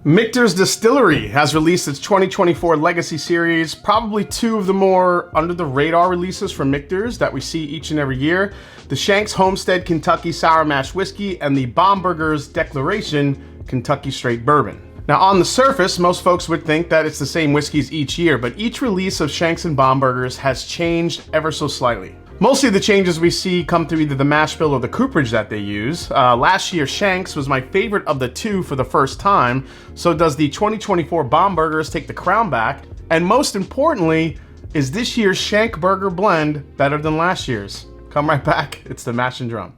Michter's Distillery has released its 2024 Legacy Series, probably two of the more under-the-radar releases from Michter's that we see each and every year. The Shanks Homestead Kentucky Sour Mash Whiskey and the Bombergers Declaration Kentucky Straight Bourbon. Now on the surface, most folks would think that it's the same whiskeys each year, but each release of Shanks and Bombergers has changed ever so slightly. Mostly the changes we see come through either the mash bill or the cooperage that they use. Last year, Shanks was my favorite of the two for the first time, so does the 2024 Bombergers take the crown back? And most importantly, is this year's Shank Burger blend better than last year's? Come right back, it's the Mash and Drum.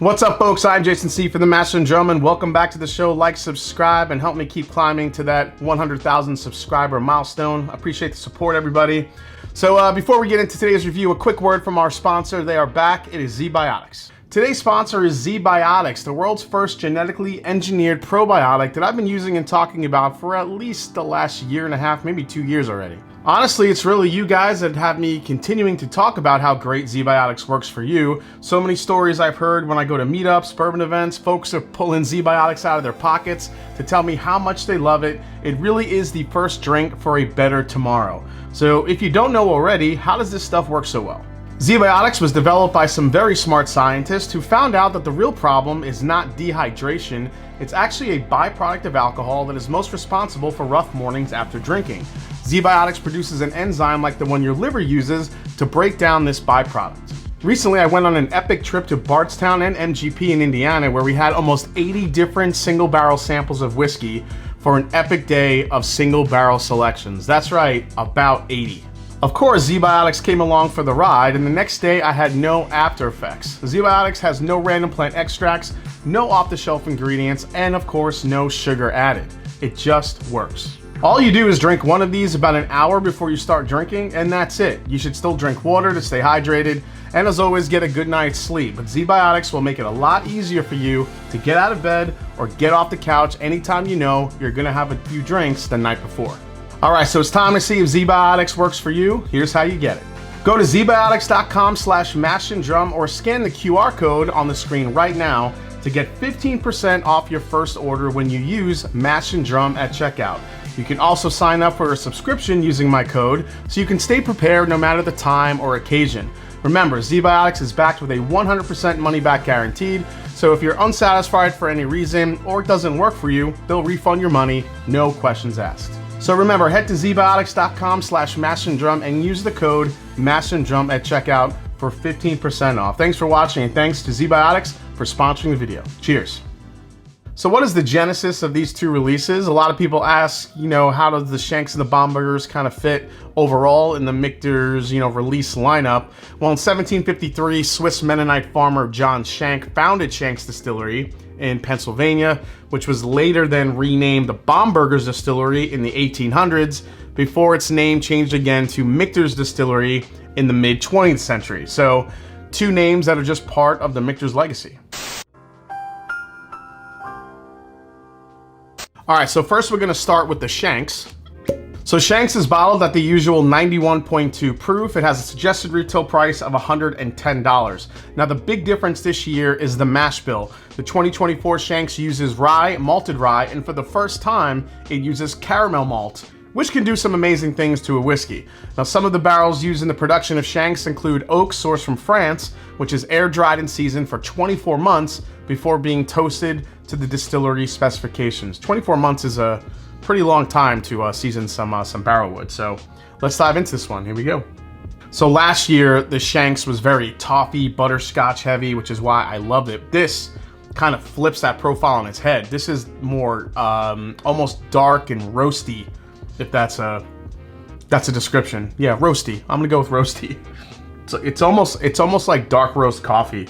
What's up, folks? I'm Jason C. for the Mash and Drum, and welcome back to the show. Like, subscribe, and help me keep climbing to that 100,000 subscriber milestone. I appreciate the support, everybody. So before we get into today's review, a quick word from our sponsor. They are back. It is Zbiotics. Today's sponsor is Zbiotics, the world's first genetically engineered probiotic that I've been using and talking about for at least the last year and a half, maybe 2 years already. Honestly, it's really you guys that have me continuing to talk about how great Zbiotics works for you. So many stories I've heard when I go to meetups, bourbon events, folks are pulling Zbiotics out of their pockets to tell me how much they love it. It really is the first drink for a better tomorrow. So if you don't know already, how does this stuff work so well? Zbiotics was developed by some very smart scientists who found out that the real problem is not dehydration, it's actually a byproduct of alcohol that is most responsible for rough mornings after drinking. Zbiotics produces an enzyme like the one your liver uses to break down this byproduct. Recently, I went on an epic trip to Bardstown and MGP in Indiana where we had almost 80 different single barrel samples of whiskey for an epic day of single barrel selections. That's right, about 80. Of course, Zbiotics came along for the ride, and the next day I had no after effects. Zbiotics has no random plant extracts, no off-the-shelf ingredients, and of course, no sugar added. It just works. All you do is drink one of these about an hour before you start drinking, and that's it. You should still drink water to stay hydrated, and as always, get a good night's sleep. But Zbiotics will make it a lot easier for you to get out of bed or get off the couch anytime you know you're gonna have a few drinks the night before. All right, so it's time to see if Zbiotics works for you. Here's how you get it. Go to zbiotics.com/mashanddrum or scan the QR code on the screen right now to get 15% off your first order when you use Mash and Drum at checkout. You can also sign up for a subscription using my code so you can stay prepared no matter the time or occasion. Remember, Zbiotics is backed with a 100% money-back guaranteed, so if you're unsatisfied for any reason or it doesn't work for you, they'll refund your money, no questions asked. So remember, head to zbiotics.com/mashanddrum and use the code mashanddrum at checkout for 15% off. Thanks for watching, and thanks to Zbiotics for sponsoring the video. Cheers. So what is the genesis of these two releases? A lot of people ask, how does the Shanks and the Bombergers kind of fit overall in the Michter's, release lineup? Well, in 1753, Swiss Mennonite farmer John Shenk founded Shank's Distillery in Pennsylvania, which was later then renamed the Bombergers Distillery in the 1800s, before its name changed again to Michter's Distillery in the mid-20th century. So, two names that are just part of the Michter's legacy. All right, so first we're gonna start with the Shanks. So Shanks is bottled at the usual 91.2 proof. It has a suggested retail price of $110. Now the big difference this year is the mash bill. The 2024 Shanks uses rye, malted rye, and for the first time, it uses caramel malt, which can do some amazing things to a whiskey. Now some of the barrels used in the production of Shanks include oak sourced from France, which is air dried and seasoned for 24 months before being toasted to the distillery specifications. 24 months is a pretty long time to season some barrel wood. So let's dive into this one. Here we go. So last year, the Shanks was very toffee, butterscotch heavy, which is why I loved it. This kind of flips that profile on its head. This is more almost dark and roasty, if that's a description. Yeah, roasty. I'm gonna go with roasty. So it's almost like dark roast coffee.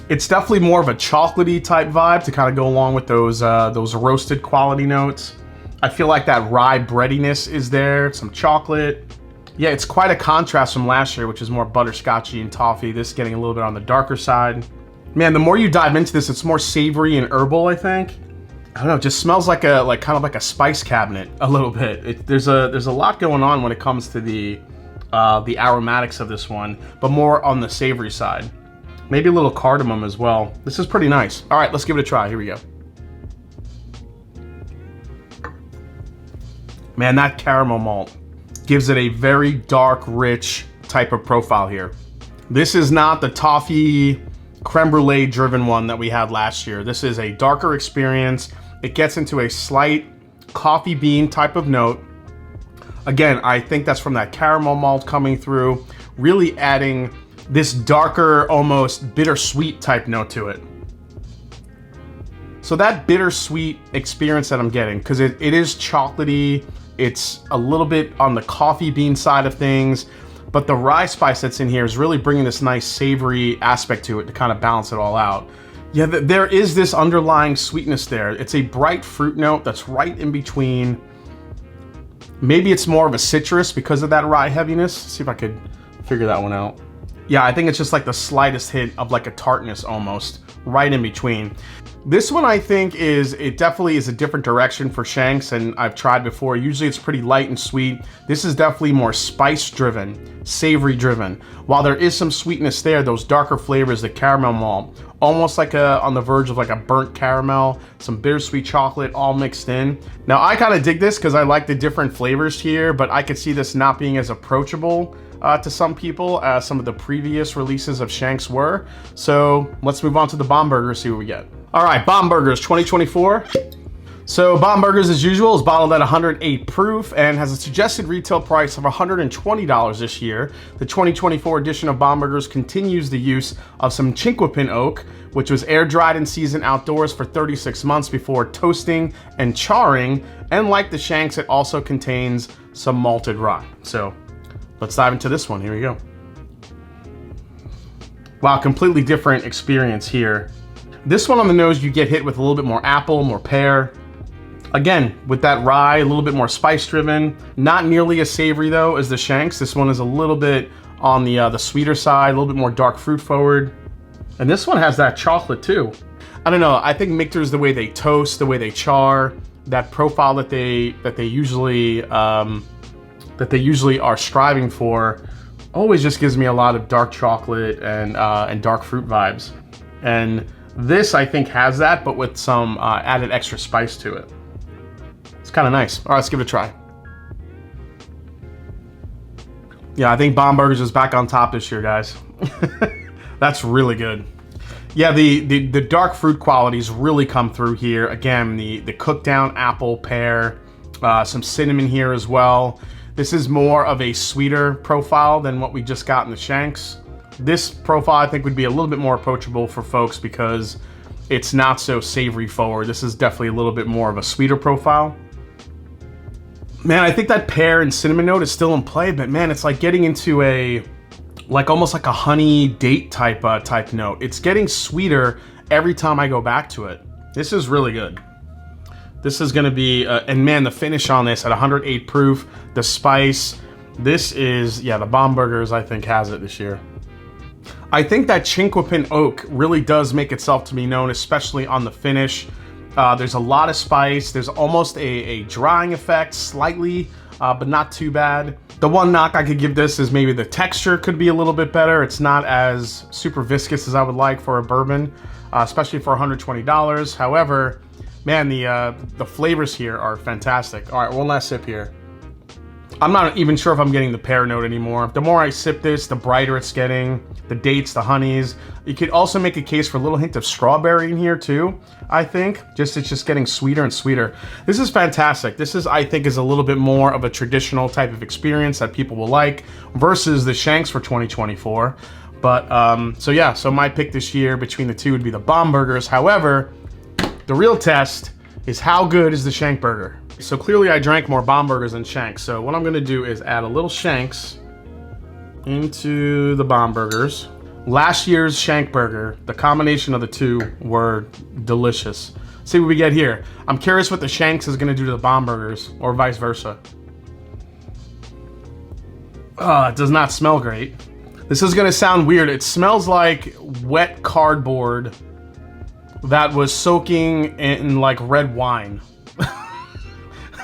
It's definitely more of a chocolatey type vibe to kind of go along with those roasted quality notes. I feel like that rye breadiness is there, some chocolate. Yeah, it's quite a contrast from last year, which is more butterscotchy and toffee. This getting a little bit on the darker side. Man, the more you dive into this, it's more savory and herbal, I think. I don't know, it just smells like a kind of like a spice cabinet a little bit. There's a lot going on when it comes to the aromatics of this one, but more on the savory side. Maybe a little cardamom as well. This is pretty nice. All right, let's give it a try. Here we go. Man, that caramel malt gives it a very dark, rich type of profile here. This is not the toffee creme brulee driven one that we had last year. This is a darker experience. It gets into a slight coffee bean type of note. Again, I think that's from that caramel malt coming through, really adding this darker, almost bittersweet type note to it. So that bittersweet experience that I'm getting, because it is chocolatey, it's a little bit on the coffee bean side of things, but the rye spice that's in here is really bringing this nice savory aspect to it to kind of balance it all out. Yeah, there is this underlying sweetness there. It's a bright fruit note that's right in between. Maybe it's more of a citrus because of that rye heaviness. Let's see if I could figure that one out. Yeah, I think it's just like the slightest hint of like a tartness almost, right in between. This one I think it definitely is a different direction for Shanks, and I've tried before. Usually it's pretty light and sweet. This is definitely more spice driven, savory driven. While there is some sweetness there, those darker flavors, the caramel malt, almost like on the verge of like a burnt caramel, some bittersweet chocolate all mixed in. Now I kind of dig this because I like the different flavors here, but I could see this not being as approachable to some people as some of the previous releases of Shanks were. So let's move on to the Bomberger, see what we get. All right, Bombergers 2024. So Bombergers, as usual, is bottled at 108 proof and has a suggested retail price of $120 this year. The 2024 edition of Bombergers continues the use of some chinquapin oak, which was air dried and seasoned outdoors for 36 months before toasting and charring. And like the Shanks, it also contains some malted rye. So let's dive into this one. Here we go. Wow, completely different experience here. This one on the nose, you get hit with a little bit more apple, more pear. Again, with that rye, a little bit more spice driven. Not nearly as savory though as the Shanks. This one is a little bit on the sweeter side, a little bit more dark fruit forward. And this one has that chocolate too. I don't know, I think Michter's the way they toast, the way they char, that profile that they usually are striving for, always just gives me a lot of dark chocolate and dark fruit vibes. And this, I think, has that, but with some added extra spice to it. It's kind of nice. All right, let's give it a try. Yeah, I think Bombergers is back on top this year, guys. That's really good. Yeah, the dark fruit qualities really come through here. Again, the cooked down apple, pear, some cinnamon here as well. This is more of a sweeter profile than what we just got in the Shanks. This profile, I think, would be a little bit more approachable for folks because it's not so savory forward. This is definitely a little bit more of a sweeter profile. Man, I think that pear and cinnamon note is still in play, but man, it's like getting into almost like a honey date type note. It's getting sweeter every time I go back to it. This is really good. This is gonna be, and man, the finish on this at 108 proof, the spice, this is, yeah, the Bombergers, I think, has it this year. I think that chinquapin oak really does make itself to be known, especially on the finish. There's a lot of spice. There's almost a drying effect, slightly, but not too bad. The one knock I could give this is maybe the texture could be a little bit better. It's not as super viscous as I would like for a bourbon, especially for $120. However, man, the flavors here are fantastic. All right, one last sip here. I'm not even sure if I'm getting the pear note anymore. The more I sip this, the brighter it's getting. The dates, the honeys. You could also make a case for a little hint of strawberry in here too, I think. It's just getting sweeter and sweeter. This is fantastic. This is, I think, is a little bit more of a traditional type of experience that people will like versus the Shanks for 2024. But, so yeah, so my pick this year between the two would be the Bombergers. However, the real test is how good is the Shank burger. So clearly I drank more Bombergers than Shanks. So what I'm gonna do is add a little Shanks into the Bombergers. Last year's Shank burger, the combination of the two were delicious. See what we get here. I'm curious what the Shanks is gonna do to the Bombergers, or vice versa. It does not smell great. This is gonna sound weird. It smells like wet cardboard that was soaking in like red wine.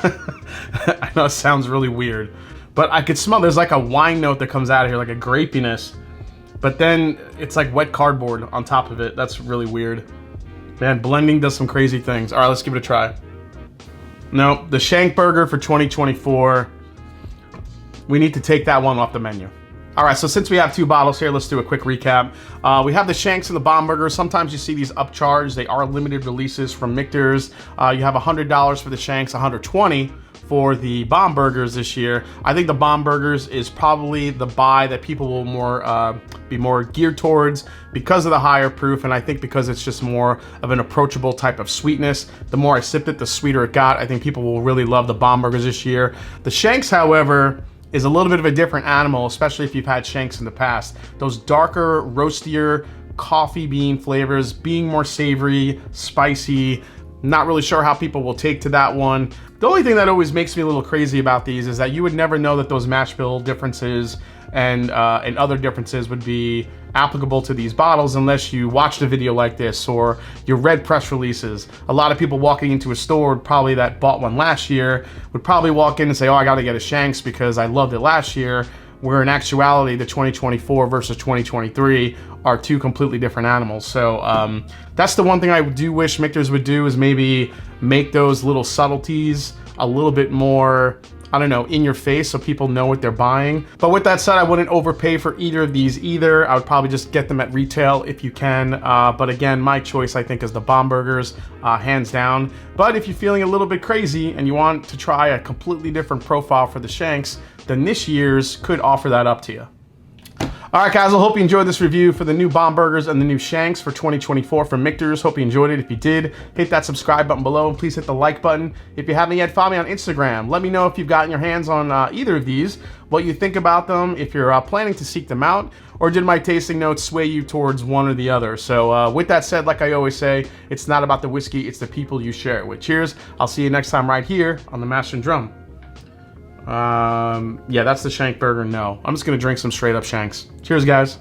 I know it sounds really weird, but I could smell there's like a wine note that comes out of here, like a grapiness, but then it's like wet cardboard on top of it. That's really weird. Man, blending does some crazy things. All right, let's give it a try. No, the Shank burger for 2024. We need to take that one off the menu. All right, so since we have 2 bottles here, let's do a quick recap. We have the Shanks and the Bombergers. Sometimes you see these upcharged. They are limited releases from Michter's. You have $100 for the Shanks, $120 for the Bombergers this year. I think the Bombergers is probably the buy that people will be more geared towards because of the higher proof, and I think because it's just more of an approachable type of sweetness. The more I sipped it, the sweeter it got. I think people will really love the Bombergers this year. The Shanks, however, is a little bit of a different animal, especially if you've had Shanks in the past. Those darker, roastier, coffee bean flavors, being more savory, spicy. Not really sure how people will take to that one. The only thing that always makes me a little crazy about these is that you would never know that those mash bill differences and other differences would be applicable to these bottles unless you watched a video like this or you read press releases. A lot of people walking into a store probably that bought one last year would probably walk in and say, oh, I gotta get a Shanks because I loved it last year, where in actuality the 2024 versus 2023 are 2 completely different animals. So that's the one thing I do wish Michter's would do, is maybe make those little subtleties a little bit more, I don't know, in your face so people know what they're buying. But with that said, I wouldn't overpay for either of these either. I would probably just get them at retail if you can. But again, my choice I think is the Bombergers, hands down. But if you're feeling a little bit crazy and you want to try a completely different profile for the Shanks, then this year's could offer that up to you. All right, guys, I hope you enjoyed this review for the new Bombergers and the new Shanks for 2024 from Michter's. Hope you enjoyed it. If you did, hit that subscribe button below, and please hit the like button. If you haven't yet, follow me on Instagram. Let me know if you've gotten your hands on either of these, what you think about them, if you're planning to seek them out, or did my tasting notes sway you towards one or the other. So with that said, like I always say, it's not about the whiskey, it's the people you share it with. Cheers. I'll see you next time right here on the Mash and Drum. Yeah, that's the Shank burger. No, I'm just gonna drink some straight up Shanks. Cheers, guys.